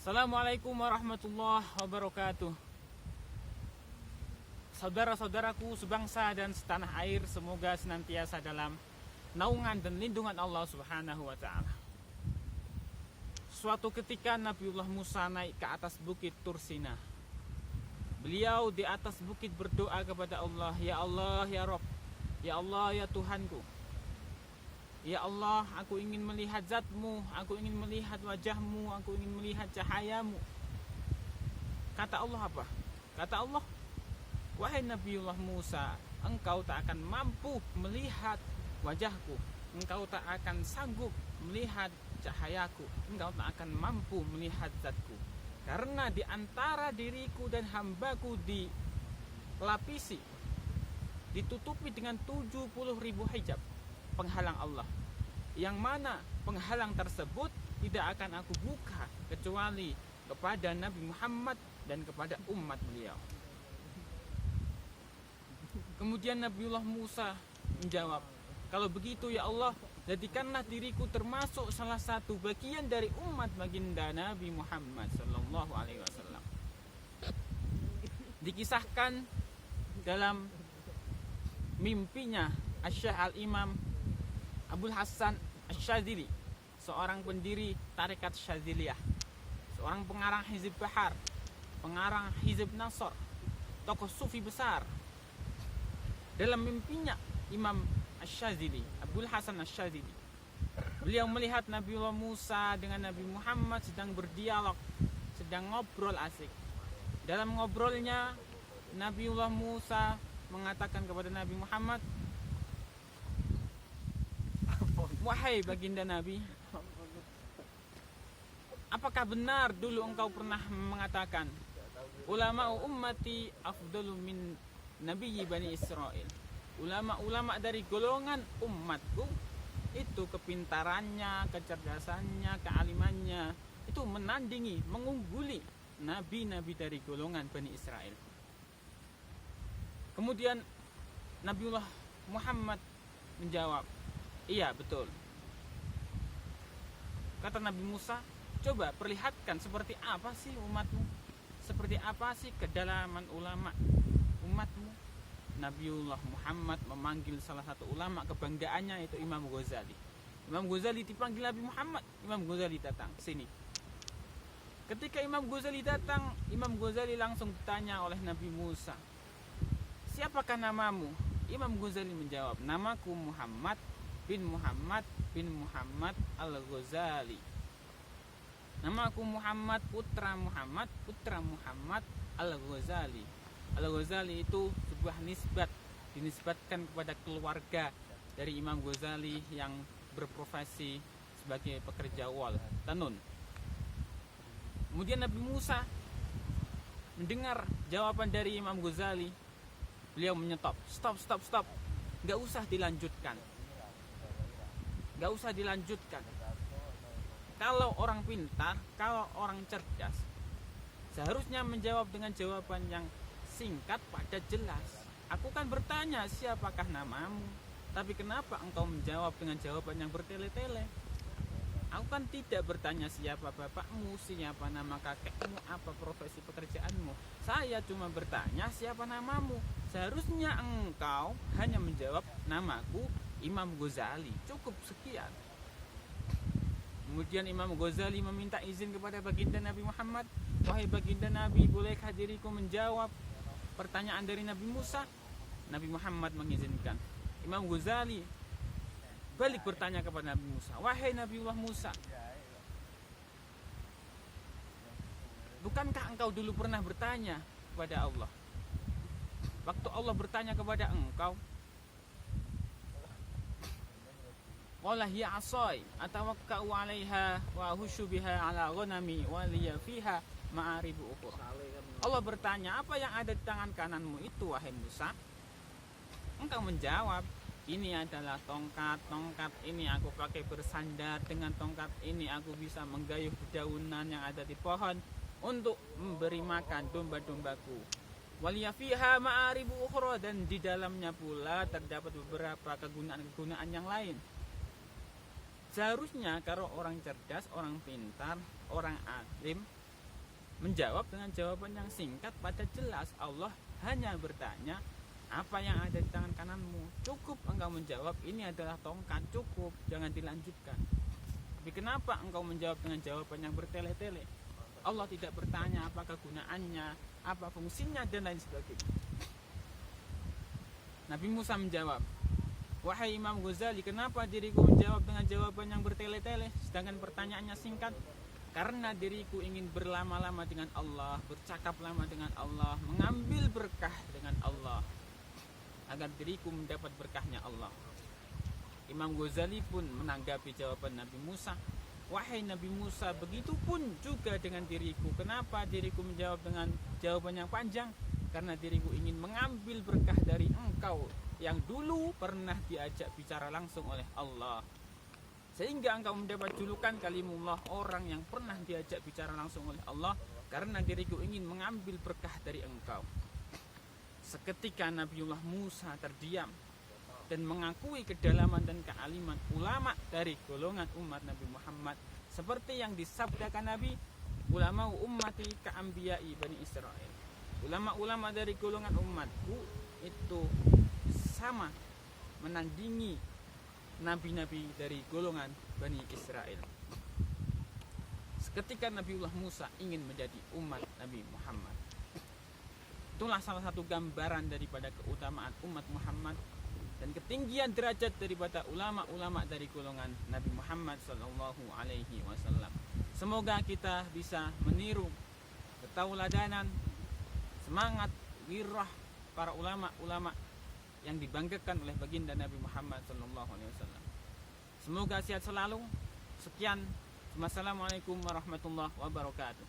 Assalamualaikum warahmatullahi wabarakatuh. Saudara-saudaraku sebangsa dan setanah air, semoga senantiasa dalam naungan dan lindungan Allah Subhanahu wa ta'ala. Suatu ketika Nabiullah Musa naik ke atas bukit Tur Sina. Beliau di atas bukit berdoa kepada Allah, "Ya Allah, ya Rabb, ya Allah, ya Tuhanku. Ya Allah, aku ingin melihat zat-Mu, aku ingin melihat wajah-Mu, aku ingin melihat cahaya-Mu." Kata Allah apa? Kata Allah, "Wahai Nabiullah Musa, engkau tak akan mampu melihat wajahku, engkau tak akan sanggup melihat cahayaku, engkau tak akan mampu melihat zatku. Karena di antara diriku dan hambaku dilapisi, ditutupi dengan 70.000 hijab, penghalang Allah, yang mana penghalang tersebut tidak akan aku buka kecuali kepada Nabi Muhammad dan kepada umat beliau." Kemudian Nabiullah Musa menjawab, "Kalau begitu ya Allah, jadikanlah diriku termasuk salah satu bagian dari umat baginda Nabi Muhammad sallallahu alaihi wasallam." Dikisahkan dalam mimpinya Asy-Syaikh Al-Imam Abdul Hasan Asy-Syadzili, seorang pendiri tarekat Syadziliyah, seorang pengarang Hizb Bahar, pengarang Hizb Nasr, tokoh sufi besar. Dalam mimpinya Imam Asy-Syadzili, Abdul Hasan Asy-Syadzili, beliau melihat Nabiullah Musa dengan Nabi Muhammad sedang berdialog, sedang ngobrol asik. Dalam ngobrolnya, Nabiullah Musa mengatakan kepada Nabi Muhammad, "Wahai baginda Nabi, apakah benar dulu engkau pernah mengatakan, ulama ummati afdalu min nabiyyi Bani Israel? Ulama-ulama dari golongan umatku itu kepintarannya, kecerdasannya, kealimannya itu menandingi, mengungguli nabi-nabi dari golongan Bani Israel." Kemudian Nabiullah Muhammad menjawab, "Iya, betul." Kata Nabi Musa, "Coba perlihatkan seperti apa sih umatmu? Seperti apa sih kedalaman ulama umatmu?" Nabiullah Muhammad memanggil salah satu ulama kebanggaannya, yaitu Imam Ghazali. Imam Ghazali dipanggil Nabi Muhammad, Imam Ghazali datang sini. Ketika Imam Ghazali datang, Imam Ghazali langsung ditanya oleh Nabi Musa, "Siapakah namamu?" Imam Ghazali menjawab, "Namaku Muhammad bin Muhammad bin Muhammad Al-Ghazali. Namaku Muhammad putra Muhammad putra Muhammad Al-Ghazali." Al-Ghazali itu sebuah nisbat, dinisbatkan kepada keluarga dari Imam Ghazali yang berprofesi sebagai pekerja wal tenun. Kemudian Nabi Musa mendengar jawaban dari Imam Ghazali. Beliau menyetop, stop, gak usah dilanjutkan. Kalau orang pintar, kalau orang cerdas, seharusnya menjawab dengan jawaban yang singkat, padat, jelas. Aku kan bertanya, siapakah namamu? Tapi kenapa engkau menjawab dengan jawaban yang bertele-tele? Aku kan tidak bertanya siapa bapakmu, siapa nama kakekmu, apa profesi pekerjaanmu. Saya cuma bertanya siapa namamu. Seharusnya engkau hanya menjawab, namaku Imam Ghazali. Cukup sekian. Kemudian Imam Ghazali meminta izin kepada baginda Nabi Muhammad, "Wahai baginda Nabi, bolehkah diriku menjawab pertanyaan dari Nabi Musa?" Nabi Muhammad mengizinkan. Imam Ghazali balik bertanya kepada Nabi Musa, "Wahai Nabiullah Musa, bukankah engkau dulu pernah bertanya kepada Allah? Waktu Allah bertanya kepada engkau, qala hiya 'asai atawakka'u 'alaiha wa husyu biha 'ala ghanami wa liya fiha ma'aribu ukhra." Allah bertanya, "Apa yang ada di tangan kananmu itu, wahai Musa?" Engkau menjawab, "Ini adalah tongkat ini aku pakai bersandar, dengan tongkat ini aku bisa menggayuh dedaunan yang ada di pohon untuk memberi makan domba-dombaku. Waliya fiha ma'aribu ukhra, dan di dalamnya pula terdapat beberapa kegunaan-kegunaan yang lain." Seharusnya kalau orang cerdas, orang pintar, orang alim menjawab dengan jawaban yang singkat pada jelas. Allah hanya bertanya, apa yang ada di tangan kananmu? Cukup engkau menjawab, ini adalah tongkat, cukup, jangan dilanjutkan. Tapi kenapa engkau menjawab dengan jawaban yang bertele-tele? Allah tidak bertanya apa kegunaannya, apa fungsinya, dan lain sebagainya. Nabi Musa menjawab, wahai Imam Ghazali, kenapa diriku menjawab dengan jawaban yang bertele-tele sedangkan pertanyaannya singkat? Karena diriku ingin berlama-lama dengan Allah, bercakap lama dengan Allah, mengambil berkah dengan Allah, agar diriku mendapat berkahnya Allah. Imam Ghazali pun menanggapi jawaban Nabi Musa, wahai Nabi Musa, begitupun juga dengan diriku. Kenapa diriku menjawab dengan jawaban yang panjang? Karena diriku ingin mengambil berkah dari engkau yang dulu pernah diajak bicara langsung oleh Allah, sehingga engkau mendapat julukan kalimullah, orang yang pernah diajak bicara langsung oleh Allah. Karena diriku ingin mengambil berkah dari engkau. Seketika Nabiullah Musa terdiam dan mengakui kedalaman dan kealiman ulama dari golongan umat Nabi Muhammad, seperti yang disabdakan Nabi, ulama ummati ka'ambiyai Bani Israel. Ulama-ulama dari golongan umatku itu sama menandingi nabi-nabi dari golongan Bani Israel. Seketika Nabiullah Musa ingin menjadi umat Nabi Muhammad. Itulah salah satu gambaran daripada keutamaan umat Muhammad dan ketinggian derajat daripada ulama-ulama dari golongan Nabi Muhammad Sallallahu Alaihi Wasallam. Semoga kita bisa meniru ketauladanan, semangat, wirah para ulama-ulama yang dibanggakan oleh baginda Nabi Muhammad Sallallahu Alaihi Wasallam. Semoga sehat selalu. Sekian. Wassalamualaikum warahmatullahi wabarakatuh.